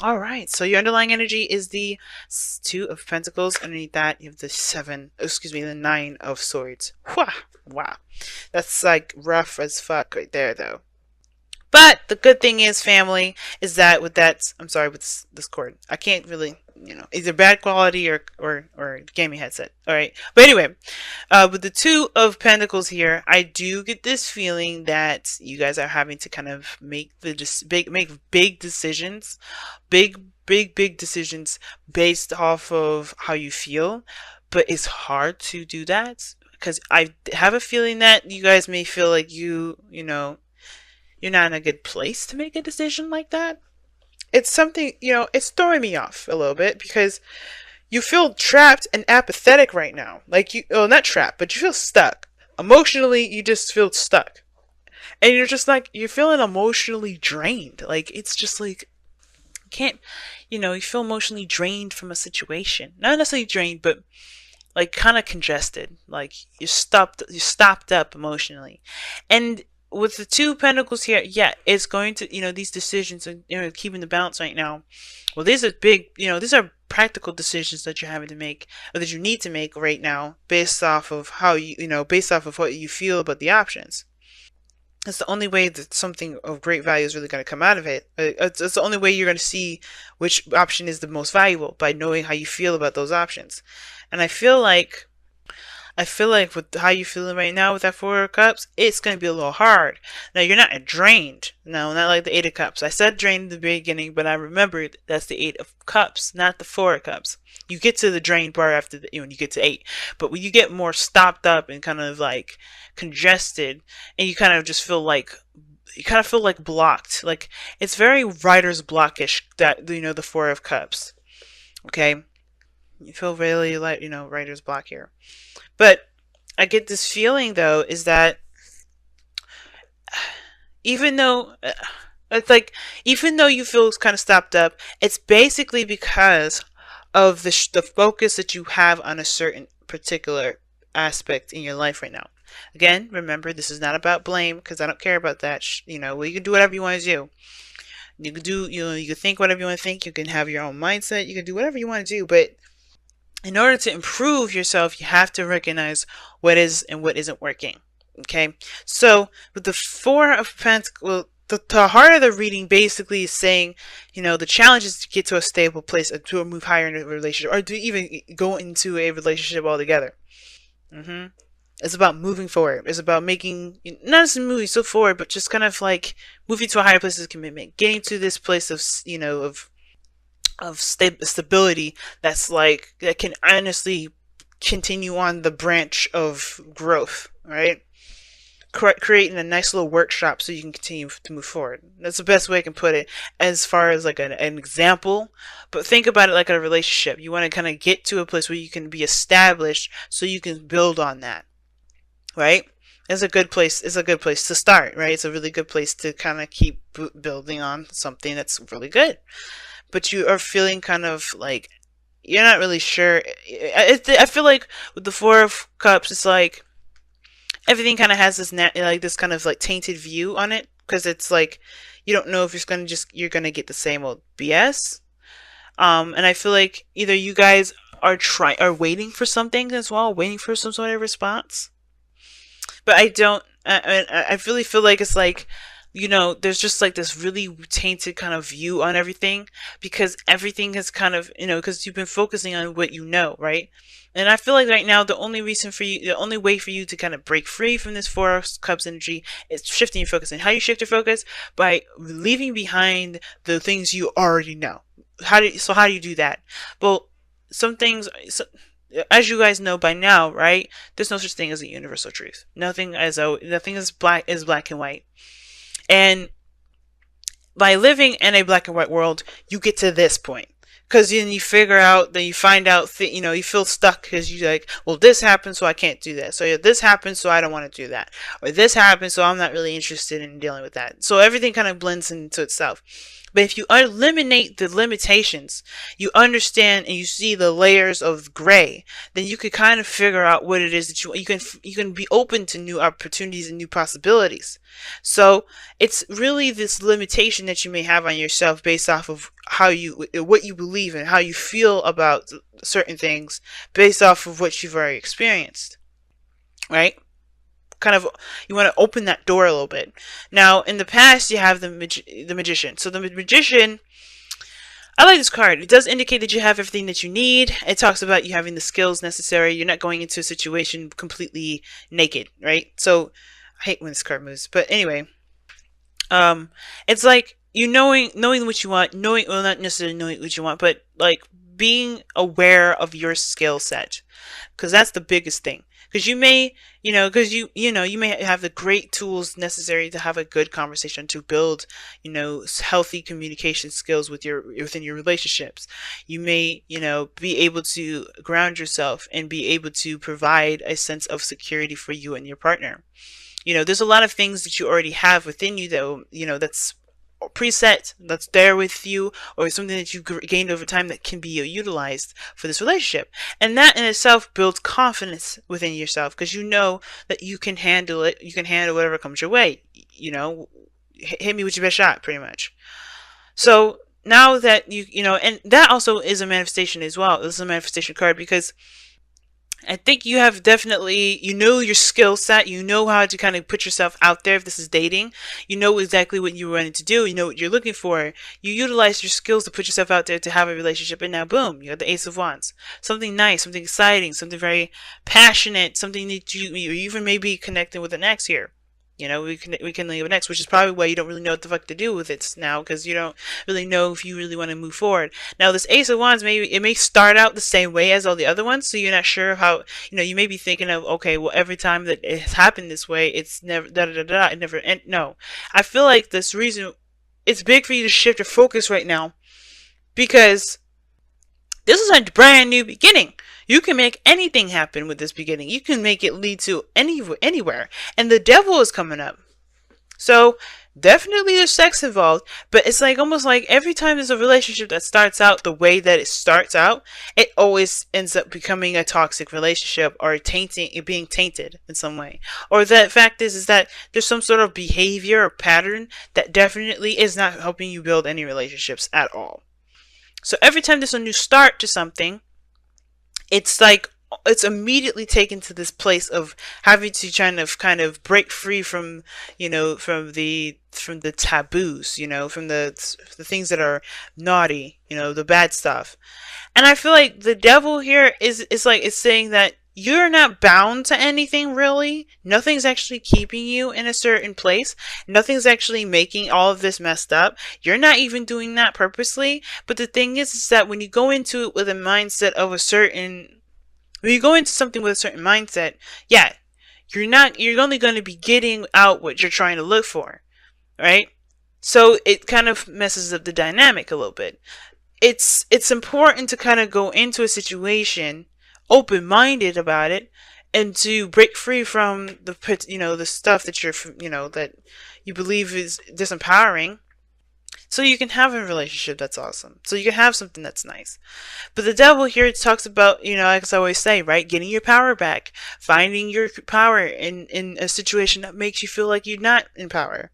All right, so your underlying energy is the Two of Pentacles. Underneath that, you have the Nine of Swords. Wow, wow, that's like rough as fuck right there, though. But the good thing is, family, is that with that, I'm sorry, with this cord, I can't really, either bad quality or gaming headset. All right, but anyway, with the Two of Pentacles here, I do get this feeling that you guys are having to kind of make big decisions, big decisions based off of how you feel, but it's hard to do that because I have a feeling that you guys may feel like you're not in a good place to make a decision like that. It's something, it's throwing me off a little bit because you feel trapped and apathetic right now. Like well, not trapped, but you feel stuck. Emotionally, you just feel stuck. And you're just like, you're feeling emotionally drained. Like, it's just like, you can't, you feel emotionally drained from a situation. Not necessarily drained, but like kind of congested. Like, you're stopped up emotionally. And with the Two Pentacles here, yeah, it's going to, these decisions and keeping the balance right now. Well, these are big, these are practical decisions that you're having to make, or that you need to make right now, based off of how based off of what you feel about the options. It's the only way that something of great value is really going to come out of it. It's the only way you're going to see which option is the most valuable, by knowing how you feel about those options. And I feel like with how you're feeling right now with that Four of Cups, it's going to be a little hard. Now, you're not drained. No, not like the Eight of Cups. I said drained in the beginning, but I remembered that's the Eight of Cups, not the Four of Cups. You get to the drained part after when you get to 8. But when you get more stopped up and kind of like congested, and you kind of just feel like blocked. Like, it's very writer's blockish, that, the Four of Cups. Okay? You feel really like, writer's block here. But I get this feeling, though, is that even though it's like, even though you feel kind of stopped up, it's basically because of the focus that you have on a certain particular aspect in your life right now. Again, remember, this is not about blame, because I don't care about that. Well, you can do whatever you want to do. You can do, you can think whatever you want to think. You can have your own mindset. You can do whatever you want to do, but in order to improve yourself, you have to recognize what is and what isn't working. Okay, so with the Four of Pentacles, well, the heart of the reading basically is saying, the challenge is to get to a stable place, or to move higher in a relationship, or to even go into a relationship altogether. It's about moving forward. It's about making, not just moving so forward, but just kind of like moving to a higher place of commitment, getting to this place of, stability that's like, that can honestly continue on the branch of growth, right? Creating a nice little workshop so you can continue to move forward. That's the best way I can put it, as far as like an example. But think about it like a relationship. You want to kind of get to a place where you can be established so you can build on that, right? It's a good place. It's a good place to start, right? It's a really good place to kind of keep building on something that's really good. But you are feeling kind of like you're not really sure. I feel like with the Four of Cups, it's like everything kind of has this kind of like tainted view on it, because it's like you don't know if you're gonna get the same old BS. And I feel like either you guys are waiting for something as well, waiting for some sort of response. But I don't. I really feel like it's like, there's just like this really tainted kind of view on everything, because everything has kind of, because you've been focusing on what you know, right? And I feel like right now, the only way for you to kind of break free from this Four of Cups energy is shifting your focus. And how you shift your focus? By leaving behind the things you already know. How do you do that? Well, some things, as you guys know by now, right? There's no such thing as a universal truth. Nothing is black and white. And by living in a black and white world, you get to this point. Because then you figure out, then you find out, you feel stuck because you're like, well, this happened, so I can't do that. So this happened, so I don't want to do that. Or this happened, so I'm not really interested in dealing with that. So everything kind of blends into itself. But if you eliminate the limitations, you understand and you see the layers of gray, then you can kind of figure out what it is that you can be open to new opportunities and new possibilities. So it's really this limitation that you may have on yourself based off of how you, what you believe in, how you feel about certain things based off of what you've already experienced, right? Kind of, you want to open that door a little bit. Now, in the past, you have the magician. So the magician, I like this card. It does indicate that you have everything that you need. It talks about you having the skills necessary. You're not going into a situation completely naked, right? So I hate when this card moves, but anyway, it's like you knowing what you want, knowing, well, not necessarily knowing what you want, but like being aware of your skill set, because that's the biggest thing. Because you may, you may have the great tools necessary to have a good conversation, to build, healthy communication skills within your relationships. You may, be able to ground yourself and be able to provide a sense of security for you and your partner. There's a lot of things that you already have within you, though, that's preset, that's there with you, or something that you gained over time that can be utilized for this relationship. And that in itself builds confidence within yourself, because you know that you can handle it. You can handle whatever comes your way. Hit me with your best shot, pretty much. So now that and that also is a manifestation as well. This is a manifestation card, because I think you have definitely, your skill set, how to kind of put yourself out there. If this is dating, you know exactly what you're wanting to do, you know what you're looking for. You utilize your skills to put yourself out there to have a relationship, and now boom, you got the Ace of Wands. Something nice, something exciting, something very passionate, something that you even may be connecting with an ex here. We can leave next, which is probably why you don't really know what the fuck to do with it now, because you don't really know if you really want to move forward. Now, this Ace of Wands, maybe it may start out the same way as all the other ones, so you're not sure how, you may be thinking of, okay, well, every time that it has happened this way, it's never, it never, and no. I feel like this reason, it's big for you to shift your focus right now, because this is a brand new beginning. You can make anything happen with this beginning. You can make it lead to anywhere. And the devil is coming up. So definitely there's sex involved, but it's like almost like every time there's a relationship that starts out the way that it starts out, it always ends up becoming a toxic relationship, or being tainted in some way. Or the fact is that there's some sort of behavior or pattern that definitely is not helping you build any relationships at all. So every time there's a new start to something, it's like it's immediately taken to this place of having to kind of break free from from the taboos, from the things that are naughty, the bad stuff. And I feel like the devil here is like it's saying that you're not bound to anything, really. Nothing's actually keeping you in a certain place. Nothing's actually making all of this messed up. You're not even doing that purposely. But the thing is that when you go into it with a mindset of when you go into something with a certain mindset, yeah, you're only going to be getting out what you're trying to look for, right? So it kind of messes up the dynamic a little bit. It's important to kind of go into a situation open-minded about it, and to break free from the stuff that that you believe is disempowering, so you can have a relationship that's awesome, so you can have something that's nice. But the devil here talks about, like I always say, right, getting your power back, finding your power in a situation that makes you feel like you're not in power,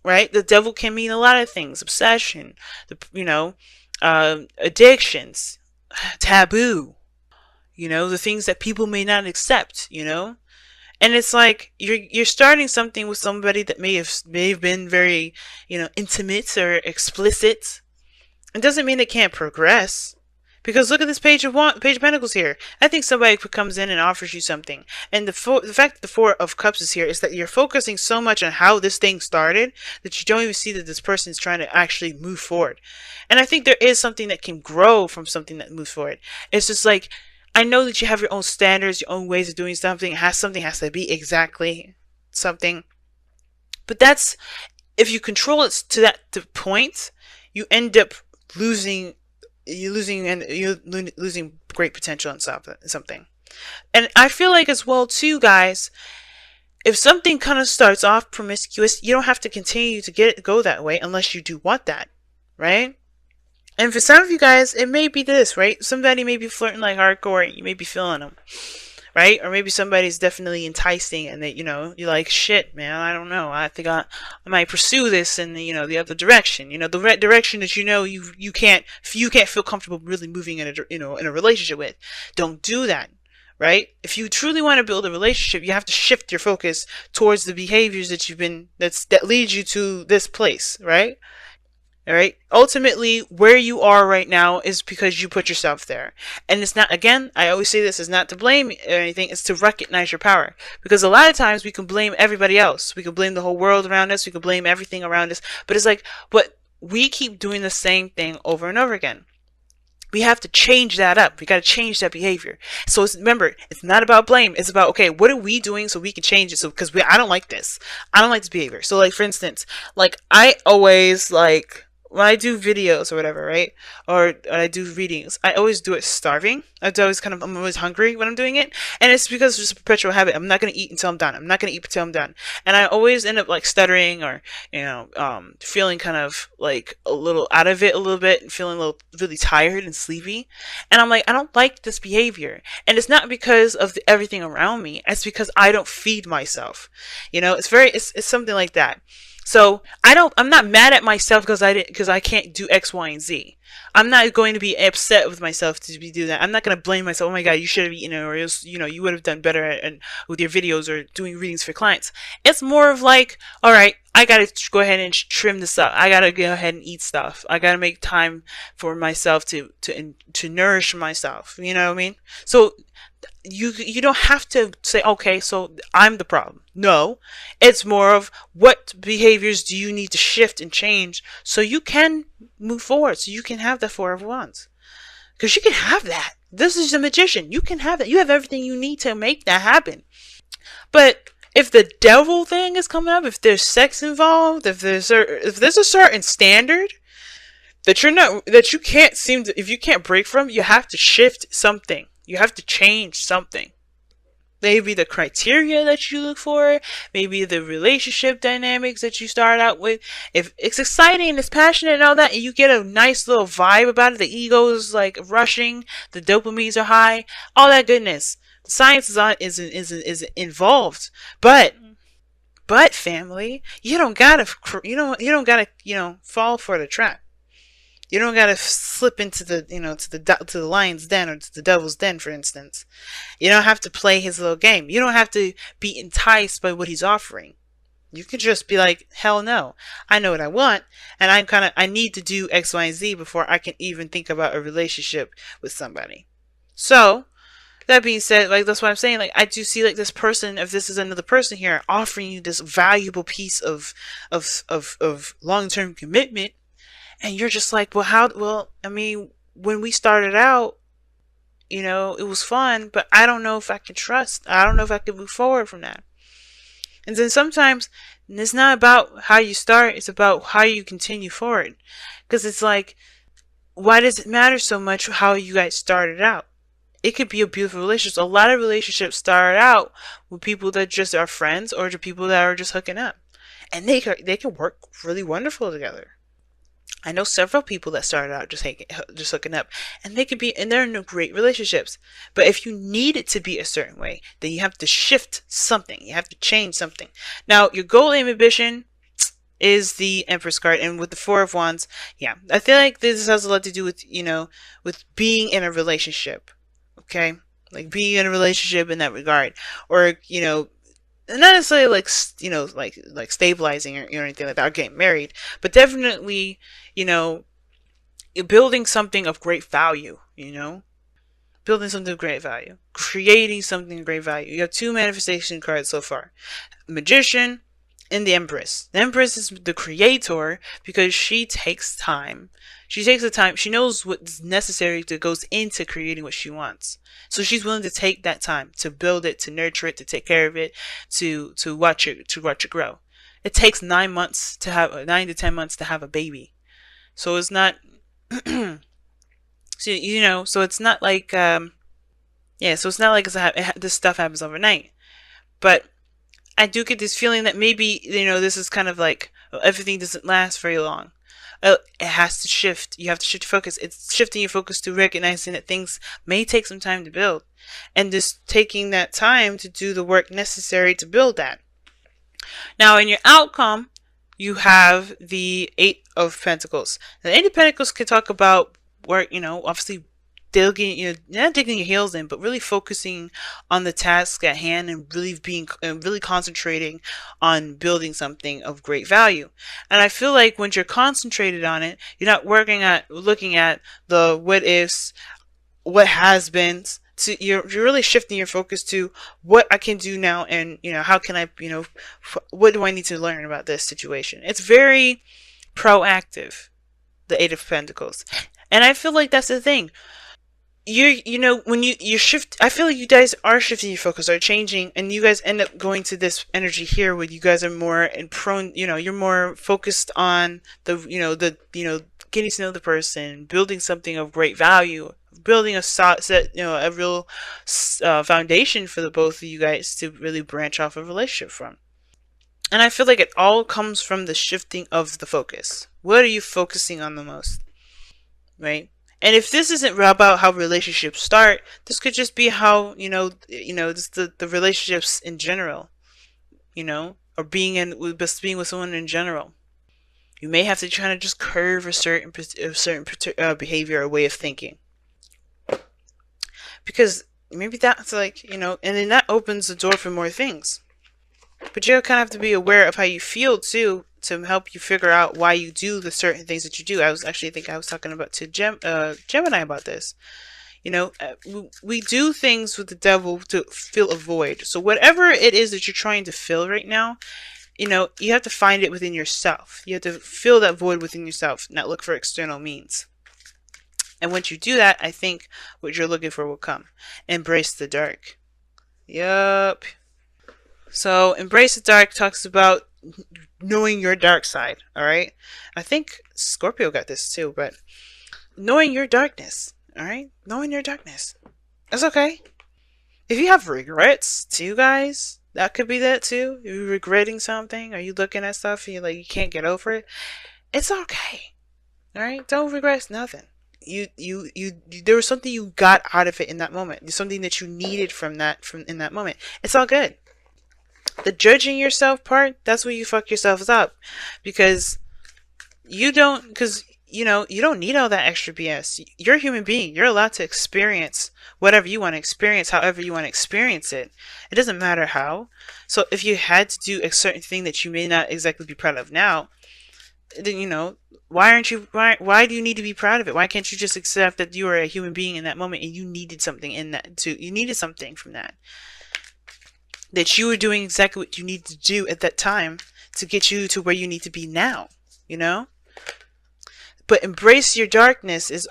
right? The devil can mean a lot of things: obsession, addictions, taboo, the things that people may not accept, and it's like you're starting something with somebody that may have been very, intimate or explicit. It doesn't mean it can't progress, because look at this Page of Pentacles here. I think somebody comes in and offers you something, and the fact that the Four of Cups is here is that you're focusing so much on how this thing started that you don't even see that this person is trying to actually move forward. And I think there is something that can grow from something that moves forward. It's just like, I know that you have your own standards, your own ways of doing something. Something has to be exactly something. But that's, if you control it to that point, you end up losing great potential in something. And I feel like as well too, guys, if something kind of starts off promiscuous, you don't have to continue to go that way unless you do want that, right? And for some of you guys, it may be this, right? Somebody may be flirting like hardcore, and you may be feeling them, right? Or maybe somebody's definitely enticing, and that, you're like, shit, man, I don't know. I think I might pursue this in the, the other direction. The direction that you can't feel comfortable really moving in a relationship with. Don't do that. Right? If you truly want to build a relationship, you have to shift your focus towards the behaviors that leads you to this place, right? All right. Ultimately, where you are right now is because you put yourself there. And it's not, again, I always say this is not to blame or anything, it's to recognize your power. Because a lot of times we can blame everybody else. We can blame the whole world around us. We can blame everything around us. But it's like, but we keep doing the same thing over and over again. We have to change that up. We got to change that behavior. So remember, it's not about blame. It's about, okay, what are we doing so we can change it? So, because I don't like this. I don't like this behavior. So, like, for instance, like, I always, like, when I do videos or whatever, right? Or I do readings, I always do it starving. I'm always hungry when I'm doing it. And it's because it's just a perpetual habit. I'm not going to eat until I'm done. I'm not going to eat until I'm done. And I always end up like stuttering or, feeling kind of like a little out of it a little bit and feeling a little really tired and sleepy. And I'm like, I don't like this behavior. And it's not because of everything around me. It's because I don't feed myself. It's something like that. So I'm not mad at myself because I can't do X, Y, and Z. I'm not going to be upset with myself to be doing that. I'm not going to blame myself. Oh my God, you should have eaten it, or else, you would have done better with your videos or doing readings for clients. It's more of like, all right, I got to go ahead and trim this up. I got to go ahead and eat stuff. I got to make time for myself to nourish myself. You know what I mean? So you don't have to say, okay, so I'm the problem. No, it's more of what behaviors do you need to shift and change so you can move forward, so you can have the Four of Wands. Because you can have that. This is the Magician. You can have that. You have everything you need to make that happen. But if the devil thing is coming up, if there's sex involved, if there's a certain standard that if you can't break from, you have to shift something. You have to change something. Maybe the criteria that you look for, maybe the relationship dynamics that you start out with. If it's exciting, it's passionate and all that, and you get a nice little vibe about it, the ego is like rushing, the dopamines are high, all that goodness. The science is involved, but family, you don't gotta fall for the trap. You don't gotta slip into to the lion's den or to the devil's den, for instance. You don't have to play his little game. You don't have to be enticed by what he's offering. You can just be like, hell no. I know what I want, and I need to do X, Y, and Z before I can even think about a relationship with somebody. So, that being said, like, that's what I'm saying. Like, I do see, like, this person, if this is another person here, offering you this valuable piece of long-term commitment. And you're just like, I mean, when we started out, it was fun, but I don't know if I can trust. I don't know if I can move forward from that. And then sometimes it's not about how you start, it's about how you continue forward. Because it's like, why does it matter so much how you guys started out? It could be a beautiful relationship. A lot of relationships start out with people that just are friends or to people that are just hooking up. And they can work really wonderful together. I know several people that started out just hooking up, and they're in great relationships. But if you need it to be a certain way, then you have to shift something. You have to change something. Now, your goal and ambition is the Empress card, and with the Four of Wands, yeah, I feel like this has a lot to do with with being in a relationship. Okay, like being in a relationship in that regard, or not necessarily like stabilizing or anything like that, or getting married, but definitely building something of great value. Building something of great value, creating something of great value. You have two manifestation cards so far: Magician and the Empress. The Empress is the creator because she takes time. She takes the time. She knows what's necessary that goes into creating what she wants. So she's willing to take that time to build it, to nurture it, to take care of it, to watch it grow. It takes 9 to 10 months to have a baby. So it's not, so it's not like, so it's not like this stuff happens overnight. But I do get this feeling that maybe, this is kind of like, everything doesn't last very long. It has to shift. You have to shift your focus. It's shifting your focus to recognizing that things may take some time to build, and just taking that time to do the work necessary to build that. Now, in your outcome, you have the Eight of Pentacles. The Eight of Pentacles can talk about work, obviously digging, not digging your heels in, but really focusing on the task at hand and really concentrating on building something of great value. And I feel like when you're concentrated on it, you're not looking at the what ifs, what has been. So you're really shifting your focus to what I can do now, and how can I, what do I need to learn about this situation. It's very proactive, the Eight of Pentacles, and I feel like that's the thing. When you shift, I feel like you guys are shifting your focus, are changing, and you guys end up going to this energy here where you guys are more and prone, you're more focused on getting to know the person, building something of great value, building a real foundation for the both of you guys to really branch off a relationship from. And I feel like it all comes from the shifting of the focus. What are you focusing on the most? Right? And if this isn't about how relationships start, this could just be how, just the relationships in general, or being with someone in general. You may have to try to just curve a certain behavior or way of thinking. Because maybe that's and then that opens the door for more things. But you kind of have to be aware of how you feel too, to help you figure out why you do the certain things that you do. I was talking about to Gemini about this. We do things with the devil to fill a void. So whatever it is that you're trying to fill right now, you have to find it within yourself. You have to fill that void within yourself, not look for external means. And once you do that, I think what you're looking for will come. Embrace the dark. Yup. So, Embrace the Dark talks about knowing your dark side, alright? I think Scorpio got this too, but knowing your darkness, alright? Knowing your darkness. That's okay. If you have regrets too, guys, that could be that too. You're regretting something, or you looking at stuff and you can't get over it. It's okay. Alright? Don't regret nothing. There was something you got out of it in that moment. There's something that you needed from in that moment. It's all good. The judging yourself part, that's where you fuck yourselves up, because you don't need all that extra BS. You're a human being. You're allowed to experience whatever you want to experience, however you want to experience it. It doesn't matter how. So if you had to do a certain thing that you may not exactly be proud of now, then why do you need to be proud of it? Why can't you just accept that you are a human being in that moment and you needed something you needed something from that you were doing exactly what you need to do at that time to get you to where you need to be now, But embrace your darkness is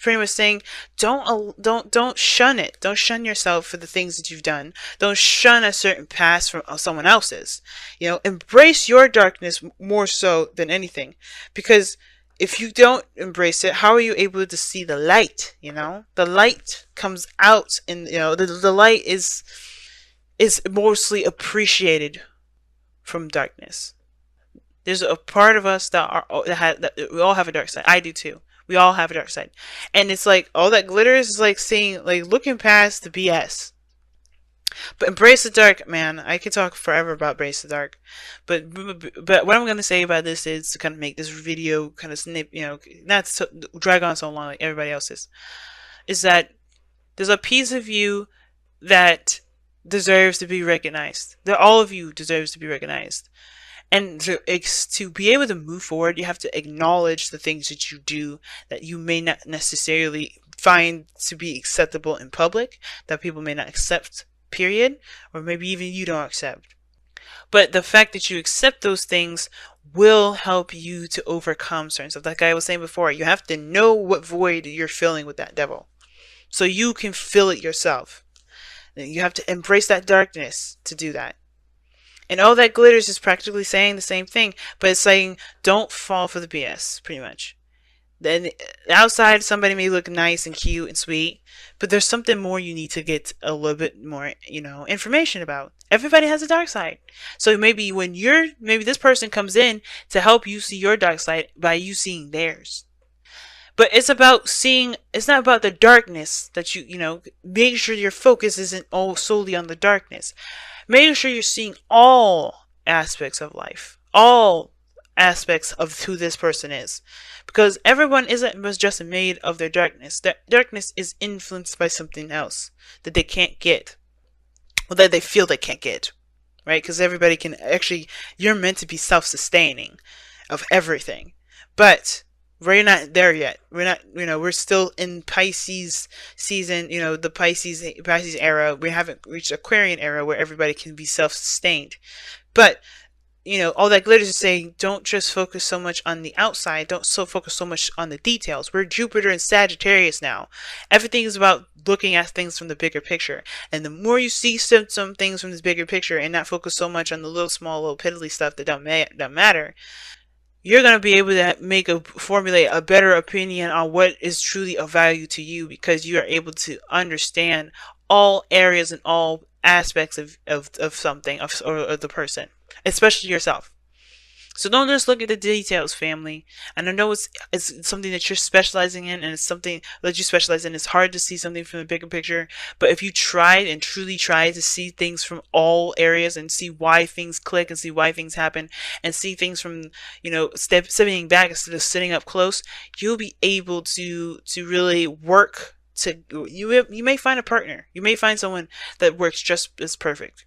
pretty much saying don't shun it. Don't shun yourself for the things that you've done. Don't shun a certain past from someone else's. Embrace your darkness more so than anything, because if you don't embrace it, how are you able to see the light? The light comes out, and the light is mostly appreciated from darkness. There's a part of us that we all have a dark side. I do too. We all have a dark side, and it's like all that glitters is looking past the BS. But embrace the dark, man. I could talk forever about embrace the dark, but what I'm gonna say about this is to kind of make this video kind of snip, not to drag on so long like everybody else's. Is that there's a piece of you that deserves to be recognized. That all of you deserves to be recognized. And to be able to move forward, you have to acknowledge the things that you do that you may not necessarily find to be acceptable in public, that people may not accept, period, or maybe even you don't accept. But the fact that you accept those things will help you to overcome certain stuff. Like I was saying before, you have to know what void you're filling with that devil, so you can fill it yourself. You have to embrace that darkness to do that. And all that glitters is practically saying the same thing, but it's saying don't fall for the BS, pretty much. Then outside, somebody may look nice and cute and sweet, but there's something more you need to get a little bit more, information about. Everybody has a dark side. So maybe this person comes in to help you see your dark side by you seeing theirs. But it's not about the darkness that make sure your focus isn't all solely on the darkness. Make sure you're seeing all aspects of life, all aspects of who this person is. Because everyone was just made of their darkness. That darkness is influenced by something else that they can't get, or that they feel they can't get, right? Because everybody can actually, you're meant to be self-sustaining of everything. But we're not there yet. We're not, we're still in Pisces season, the Pisces era. We haven't reached Aquarian era where everybody can be self-sustained. But all that glitters is saying, don't just focus so much on the outside. Don't focus so much on the details. We're Jupiter and Sagittarius now. Everything is about looking at things from the bigger picture. And the more you see some things from this bigger picture and not focus so much on the little piddly stuff that don't matter, you're going to be able to formulate a better opinion on what is truly of value to you, because you are able to understand all areas and all aspects of something, or the person, especially yourself. So don't just look at the details, family. And I know it's something that you're specializing in, and it's something that you specialize in. It's hard to see something from the bigger picture. But if you tried and truly tried to see things from all areas and see why things click and see why things happen and see things from, stepping back instead of sitting up close, you'll be able to really work you may find a partner. You may find someone that works just as perfect.